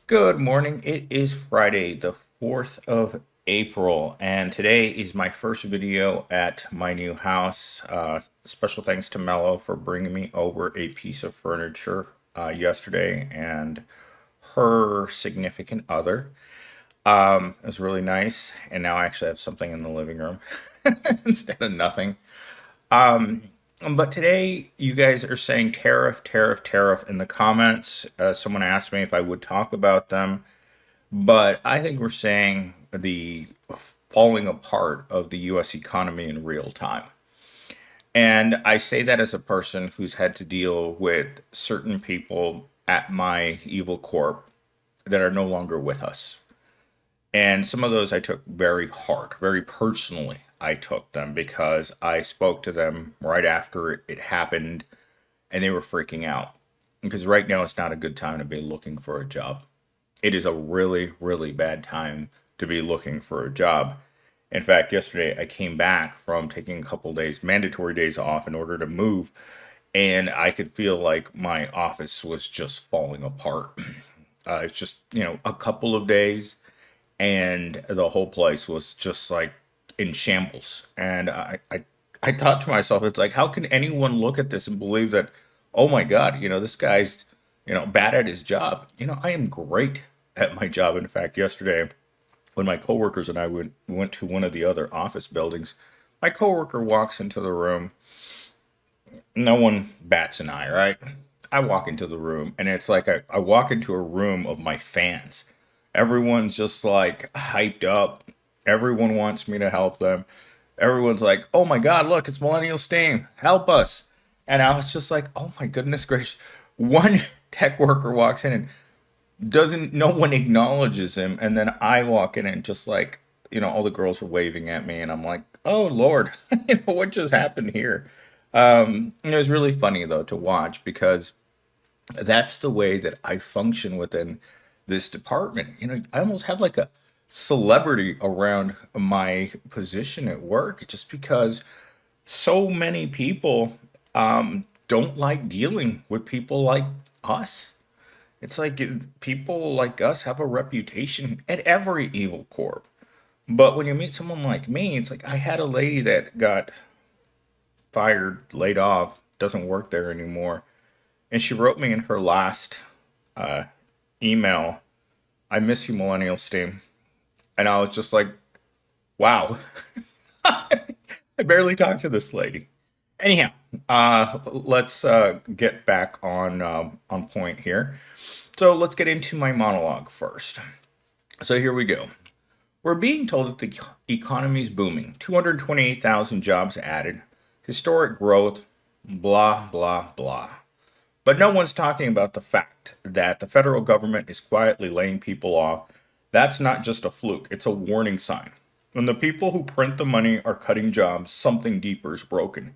Good morning. It is Friday, the 4th of April, and today is my first video at my new house. Special thanks to Mello for bringing me over a piece of furniture yesterday and her significant other. It was really nice, and now I actually have something in the living room instead of nothing. Um, but today, you guys are saying tariff, tariff, tariff in the comments. Someone asked me if I would talk about them. But I think we're saying the falling apart of the US economy in real time. And I say that as a person who's had to deal with certain people at my evil corp that are no longer with us. And some of those I took very hard, very personally. I took them because I spoke to them right after it happened and they were freaking out. Because right now it's not a good time to be looking for a job. It is a really, really bad time to be looking for a job. In fact, yesterday I came back from taking a couple days, mandatory days off in order to move, and I could feel like my office was just falling apart. It's just, a couple of days, and the whole place was just like in shambles. And I thought to myself, it's like, how can anyone look at this and believe that, oh my God, this guy's, bad at his job? I am great at my job. In fact, yesterday, when my coworkers and I went to one of the other office buildings, my coworker walks into the room. No one bats an eye, right? I walk into the room, and it's like I walk into a room of my fans. Everyone's just like hyped up. Everyone wants me to help them. Everyone's like, oh my God, look, it's Millennial Steam. Help us. And I was just like, oh my goodness gracious. One tech worker walks in and doesn't, no one acknowledges him. And then I walk in and just like, all the girls are waving at me. And I'm like, oh Lord, what just happened here? It was really funny though to watch because that's the way that I function within this department. I almost have like a celebrity around my position at work just because so many people don't like dealing with people like us. It's like people like us have a reputation at every evil corp. But when you meet someone like me, it's like I had a lady that got fired, laid off, doesn't work there anymore. And she wrote me in her last uh, email, I miss you, Millennial Steam. And I was just like, wow, I barely talked to this lady. Anyhow, let's get back on point here. So let's get into my monologue first. So here we go. We're being told that the economy is booming. 228,000 jobs added, historic growth, blah, blah, blah. But no one's talking about the fact that the federal government is quietly laying people off. That's not just a fluke, it's a warning sign. When the people who print the money are cutting jobs, something deeper is broken.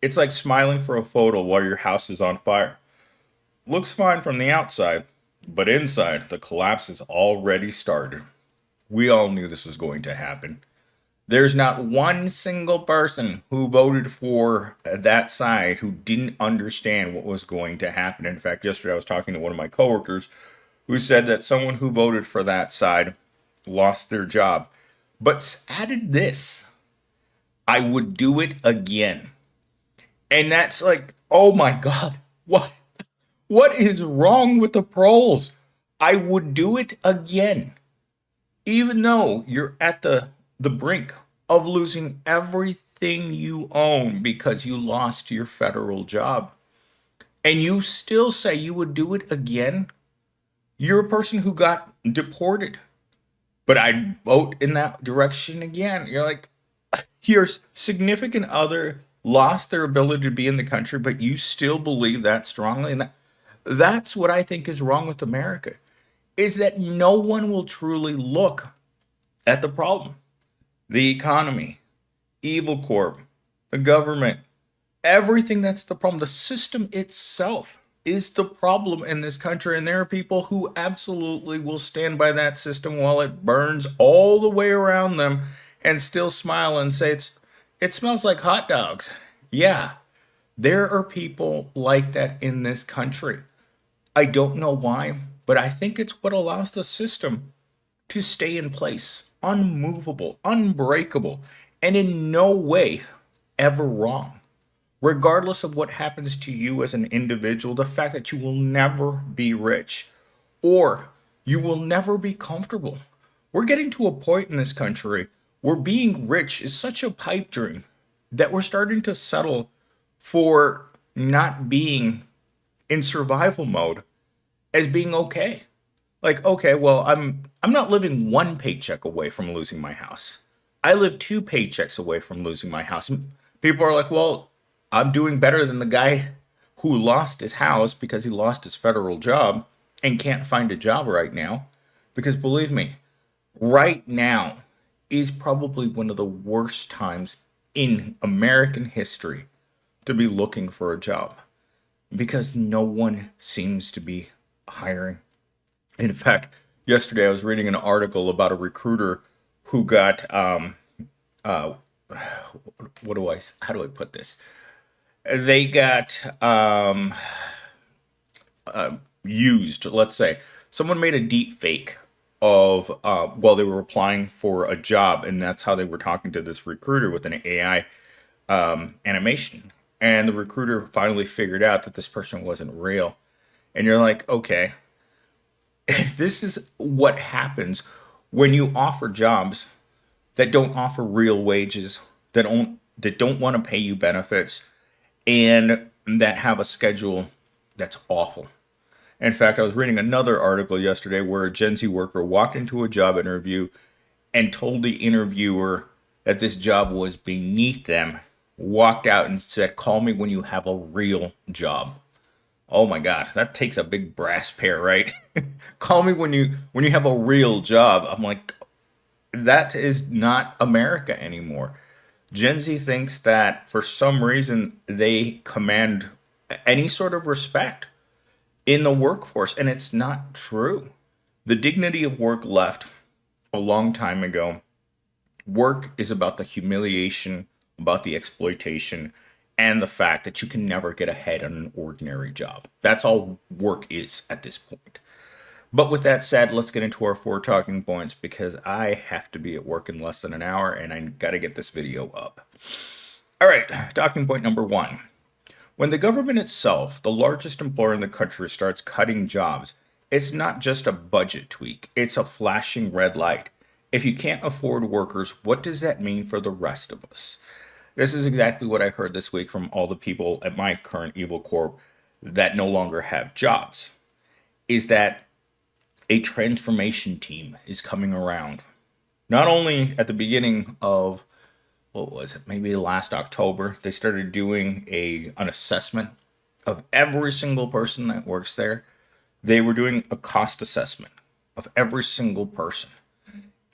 It's like smiling for a photo while your house is on fire. Looks fine from the outside, but inside, the collapse has already started. We all knew this was going to happen. There's not one single person who voted for that side who didn't understand what was going to happen. In fact, yesterday I was talking to one of my coworkers who said that someone who voted for that side lost their job, but added this: I would do it again. And that's like, oh my God, what is wrong with the pros? I would do it again. Even though you're at the brink of losing everything you own because you lost your federal job, and you still say you would do it again, you're a person who got deported. But I'd vote in that direction again. You're like, your significant other lost their ability to be in the country, but you still believe that strongly. And that's what I think is wrong with America, is that no one will truly look at the problem. The economy, evil corp, the government, everything that's the problem. The system itself is the problem in this country. And there are people who absolutely will stand by that system while it burns all the way around them and still smile and say it smells like hot dogs. Yeah, there are people like that in this country. I don't know why. but I think it's what allows the system to stay in place, unmovable, unbreakable, and in no way ever wrong. Regardless of what happens to you as an individual, the fact that you will never be rich or you will never be comfortable. We're getting to a point in this country where being rich is such a pipe dream that we're starting to settle for not being in survival mode as being okay. Like, okay, well, I'm not living one paycheck away from losing my house. I live two paychecks away from losing my house. People are like, well, I'm doing better than the guy who lost his house because he lost his federal job and can't find a job right now. Because believe me, right now is probably one of the worst times in American history to be looking for a job because no one seems to be hiring. In fact, yesterday I was reading an article about a recruiter who got uh, how do I put this? They got used. Let's say someone made a deep fake of while they were applying for a job, and that's how they were talking to this recruiter with an AI animation. And the recruiter finally figured out that this person wasn't real. And you're like, okay, this is what happens when you offer jobs that don't offer real wages, that don't want to pay you benefits, and that have a schedule that's awful. In fact, I was reading another article yesterday where a Gen Z worker walked into a job interview and told the interviewer that this job was beneath them, walked out and said, "Call me when you have a real job." Oh my God, that takes a big brass pair, right? Call me when you have a real job. I'm like, that is not America anymore. Gen Z thinks that for some reason they command any sort of respect in the workforce, and it's not true. The dignity of work left a long time ago. Work is about the humiliation, about the exploitation, and the fact that you can never get ahead on an ordinary job. That's all work is at this point. But with that said, let's get into our four talking points because I have to be at work in less than an hour and I got to get this video up. All right, talking point number one. When the government itself, the largest employer in the country, starts cutting jobs, it's not just a budget tweak, it's a flashing red light. If you can't afford workers, what does that mean for the rest of us? This is exactly what I heard this week from all the people at my current Evil Corp that no longer have jobs. Is that a transformation team is coming around. Not only at the beginning of, what was it, maybe last October, they started doing an assessment of every single person that works there. They were doing a cost assessment of every single person.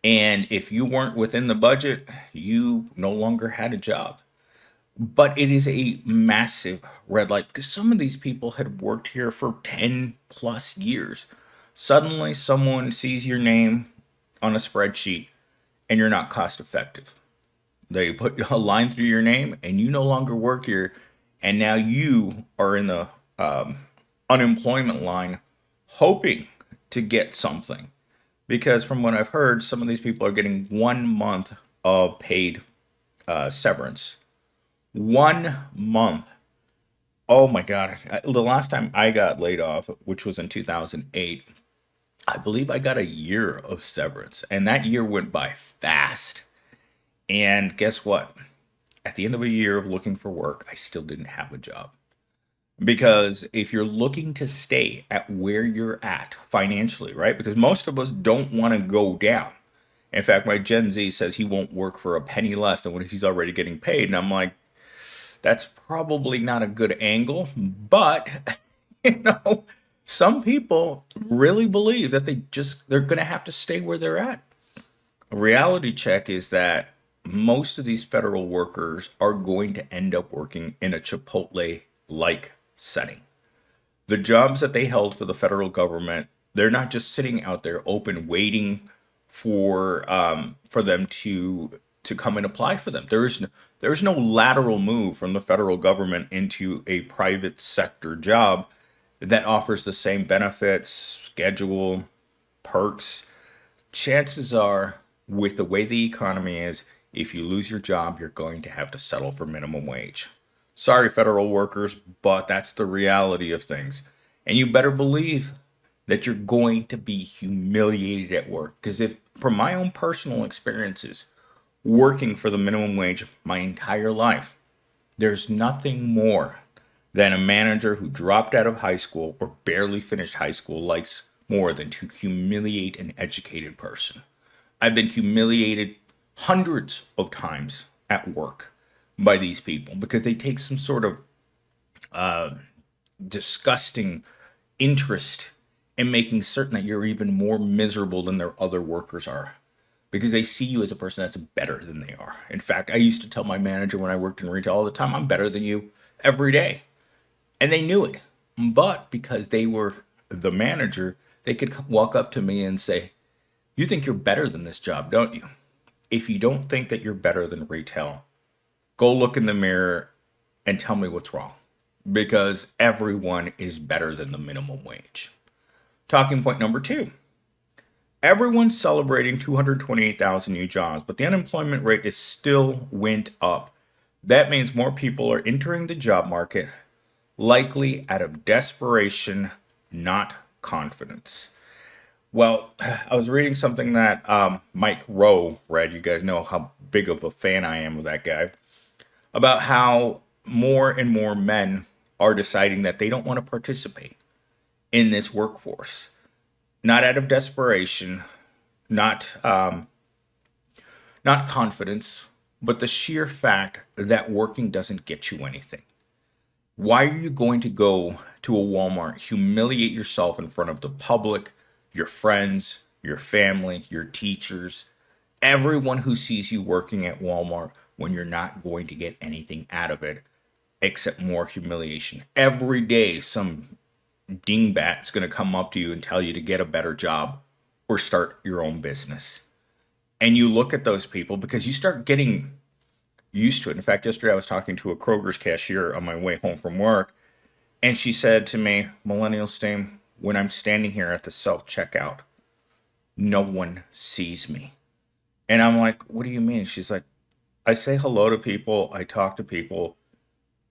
And if you weren't within the budget, you no longer had a job. But it is a massive red light because some of these people had worked here for 10 plus years. Suddenly, someone sees your name on a spreadsheet and you're not cost effective. They put a line through your name and you no longer work here. And now you are in the unemployment line hoping to get something. Because from what I've heard, some of these people are getting 1 month of paid severance. 1 month. Oh my God. The last time I got laid off, which was in 2008, I believe I got a year of severance. And that year went by fast. And guess what? At the end of a year of looking for work, I still didn't have a job. Because if you're looking to stay at where you're at financially, right? Because most of us don't want to go down. In fact, my Gen Z says he won't work for a penny less than what he's already getting paid. And I'm like, that's probably not a good angle. But, you know, some people really believe that they're going to have to stay where they're at. A reality check is that most of these federal workers are going to end up working in a Chipotle like setting. The jobs that they held for the federal government, they're not just sitting out there open waiting for them to come and apply for them. There's no lateral move from the federal government into a private sector job that offers the same benefits, schedule, perks, chances are, with the way the economy is, if you lose your job, you're going to have to settle for minimum wage. Sorry, federal workers, but that's the reality of things. And you better believe that you're going to be humiliated at work. Because if, from my own personal experiences, working for the minimum wage my entire life, there's nothing more than a manager who dropped out of high school or barely finished high school likes more than to humiliate an educated person. I've been humiliated hundreds of times at work by these people because they take some sort of disgusting interest in making certain that you're even more miserable than their other workers are because they see you as a person that's better than they are. In fact, I used to tell my manager when I worked in retail all the time, I'm better than you every day. And they knew it. But because they were the manager, they could walk up to me and say, you think you're better than this job, don't you? If you don't think that you're better than retail, go look in the mirror and tell me what's wrong. Because everyone is better than the minimum wage. Talking point number two. Everyone's celebrating 228,000 new jobs, but the unemployment rate is still went up. That means more people are entering the job market, likely out of desperation, not confidence. Well, I was reading something that Mike Rowe read. You guys know how big of a fan I am of that guy. About how more and more men are deciding that they don't want to participate in this workforce. Not out of desperation, not not confidence, but the sheer fact that working doesn't get you anything. Why are you going to go to a Walmart, humiliate yourself in front of the public, your friends, your family, your teachers, everyone who sees you working at Walmart when you're not going to get anything out of it except more humiliation? Every day, some dingbat's going to come up to you and tell you to get a better job or start your own business. And you look at those people because you start getting used to it. In fact, yesterday I was talking to a Kroger's cashier on my way home from work, and she said to me, Millennial Stain, when I'm standing here at the self checkout, no one sees me. And I'm like, what do you mean? She's like, I say hello to people, I talk to people,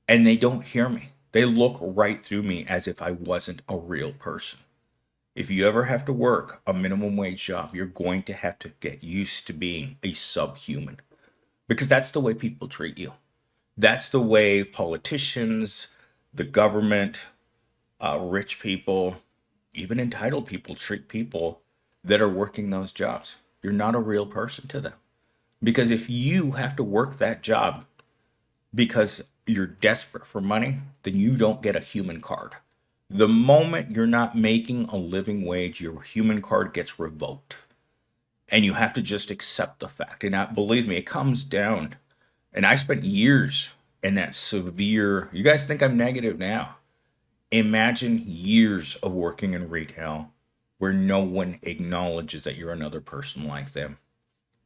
and they don't hear me. They look right through me as if I wasn't a real person. If you ever have to work a minimum wage job, you're going to have to get used to being a subhuman because that's the way people treat you. That's the way politicians, the government, rich people, even entitled people treat people that are working those jobs. You're not a real person to them. Because if you have to work that job because you're desperate for money, then you don't get a human card. The moment you're not making a living wage, your human card gets revoked. And you have to just accept the fact. And believe me, it comes down. And I spent years in that severe, you guys think I'm negative now. Imagine years of working in retail where no one acknowledges that you're another person like them.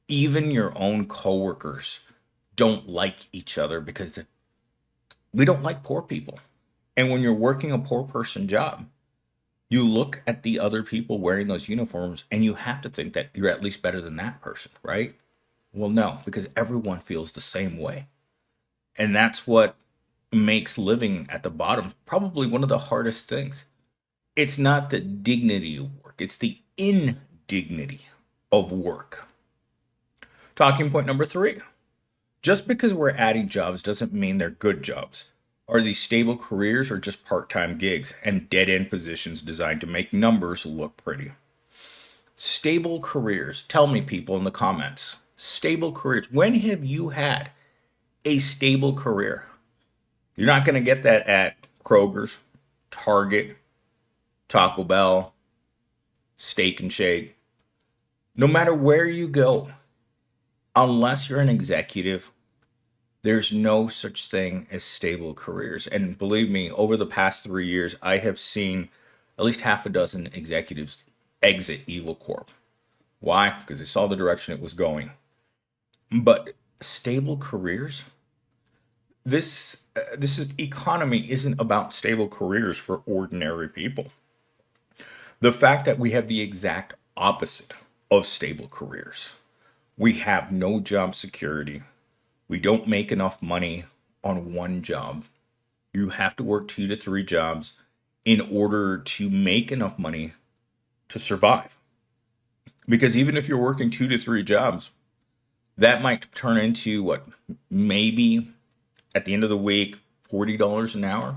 Even your own coworkers don't like each other because we don't like poor people. And when you're working a poor person job, you look at the other people wearing those uniforms and you have to think that you're at least better than that person, right? Well, no, because everyone feels the same way. And that's what makes living at the bottom probably one of the hardest things. It's not the dignity of work, it's the indignity of work. Talking point number three. Just because we're adding jobs doesn't mean they're good jobs. Are these stable careers or just part time gigs and dead end positions designed to make numbers look pretty? Stable careers. Tell me, people, in the comments. Stable careers. When have you had a stable career? You're not going to get that at Kroger's, Target, Taco Bell, Steak and Shake. No matter where you go, unless you're an executive, there's no such thing as stable careers. And believe me, over the past 3 years, I have seen at least half a dozen executives exit Evil Corp. Why? Because they saw the direction it was going. But stable careers, Economy isn't about stable careers for ordinary people. The fact that we have the exact opposite of stable careers. We have no job security. We don't make enough money on one job. You have to work 2 to 3 jobs in order to make enough money to survive. Because even if you're working 2 to 3 jobs, that might turn into what, maybe at the end of the week, $40 an hour.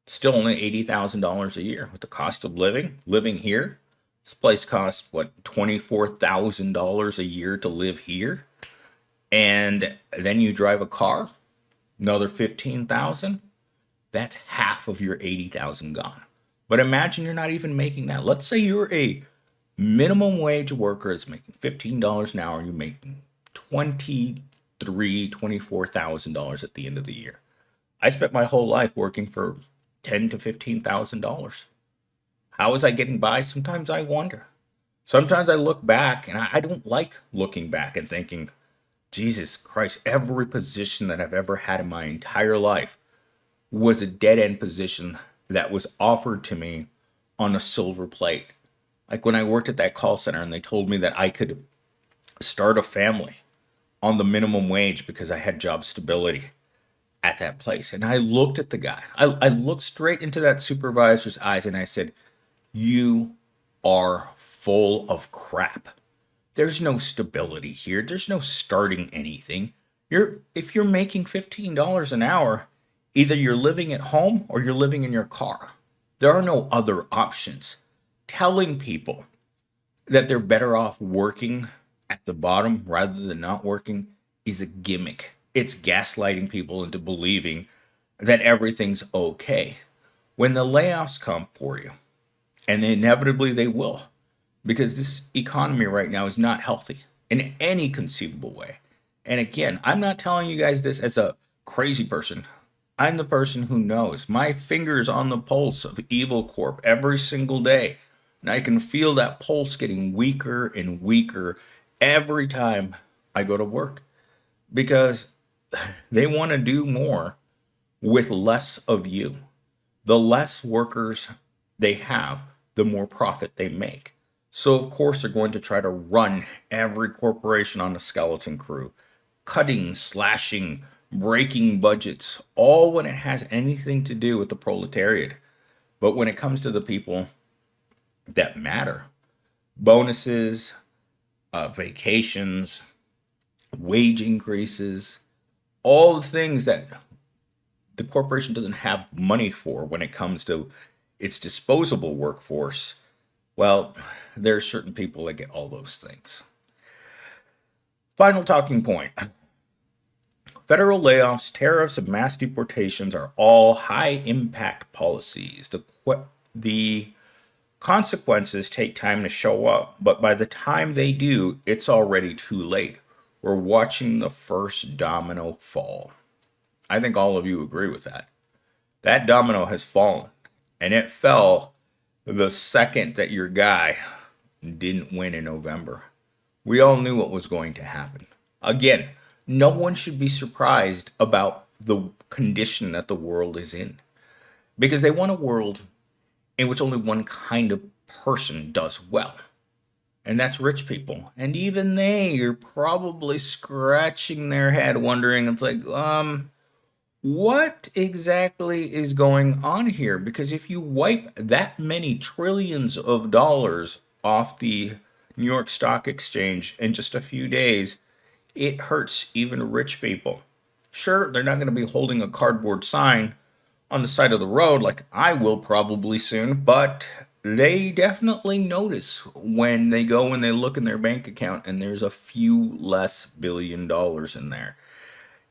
Still only $80,000 a year with the cost of living here. This place costs what, $24,000 a year to live here, and then you drive a car, another 15,000. That's half of your 80,000 gone. But imagine you're not even making that. Let's say you're a minimum wage worker that's making $15 an hour. You're making $24,000 at the end of the year. I spent my whole life working for ten to $15,000. How was I getting by? Sometimes I wonder. Sometimes I look back, and I don't like looking back and thinking, Jesus Christ, every position that I've ever had in my entire life was a dead end position that was offered to me on a silver plate. Like when I worked at that call center and they told me that I could start a family on the minimum wage because I had job stability at that place. And I looked at the guy. I looked straight into that supervisor's eyes and I said, "You are full of crap. There's no stability here. There's no starting anything. If you're making $15 an hour, either you're living at home or you're living in your car. There are no other options." Telling people that they're better off working at the bottom rather than not working is a gimmick. It's gaslighting people into believing that everything's okay. When the layoffs come for you, and inevitably they will, because this economy right now is not healthy in any conceivable way. And again, I'm not telling you guys this as a crazy person. I'm the person who knows. My finger's on the pulse of Evil Corp every single day. And I can feel that pulse getting weaker and weaker every time I go to work because they want to do more with less of you. The less workers they have, the more profit they make. So, of course, they're going to try to run every corporation on a skeleton crew, cutting, slashing, breaking budgets, all when it has anything to do with the proletariat. But when it comes to the people that matter, bonuses, vacations, wage increases, all the things that the corporation doesn't have money for when it comes to its disposable workforce, well, there are certain people that get all those things. Final talking point. Federal layoffs, tariffs, and mass deportations are all high impact policies. The consequences take time to show up, but by the time they do, it's already too late. We're watching the first domino fall. I think all of you agree with that. That domino has fallen, and it fell the second that your guy didn't win in November. We all knew what was going to happen. Again, no one should be surprised about the condition that the world is in because they want a world in which only one kind of person does well, and that's rich people. And even they are probably scratching their head wondering, it's like, what exactly is going on here? Because if you wipe that many trillions of dollars off the New York Stock Exchange in just a few days, it hurts even rich people. Sure, they're not going to be holding a cardboard sign on the side of the road like I will probably soon, but they definitely notice when they go and they look in their bank account and there's a few less billion dollars in there.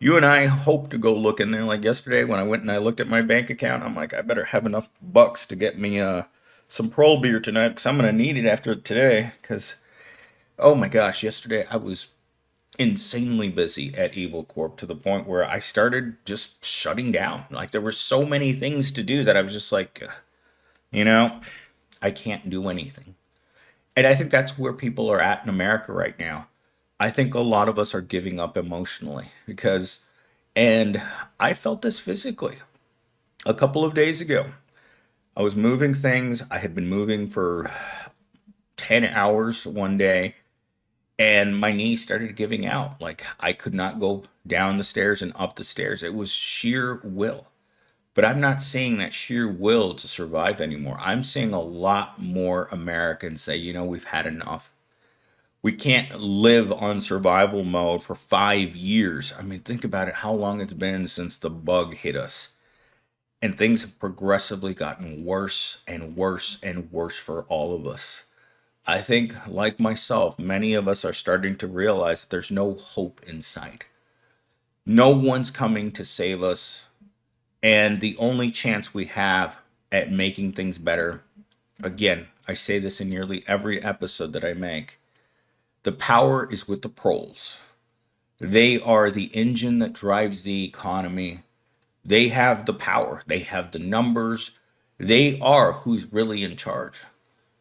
You and I hope to go look in there. Like yesterday when I went and I looked at my bank account, I'm like, I better have enough bucks to get me some Prol beer tonight because I'm going to need it after today. Because, oh my gosh, yesterday I was insanely busy at Evil Corp to the point where I started just shutting down. Like there were so many things to do that I was just like, you know, I can't do anything. And I think that's where people are at in America right now. I think a lot of us are giving up emotionally because And I felt this physically a couple of days ago. I was moving things. I had been moving for 10 hours one day, and my knees started giving out. Like I could not go down the stairs and up the stairs. It was sheer will. But I'm not seeing that sheer will to survive anymore. I'm seeing a lot more Americans say, we've had enough. We can't live on survival mode for 5 years. I mean, think about it, how long it's been since the bug hit us. And things have progressively gotten worse and worse and worse for all of us. I think, like myself, many of us are starting to realize that there's no hope in sight. No one's coming to save us. And the only chance we have at making things better, again, I say this in nearly every episode that I make, the power is with the proles. They are the engine that drives the economy. They have the power, they have the numbers, they are who's really in charge.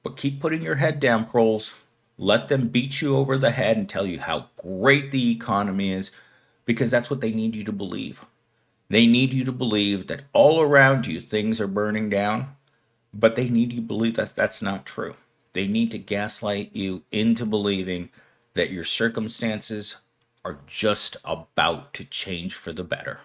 But keep putting your head down, proles. Let them beat you over the head and tell you how great the economy is, because that's what they need you to believe. They need you to believe that all around you things are burning down, but they need you to believe that that's not true. They need to gaslight you into believing that your circumstances are just about to change for the better.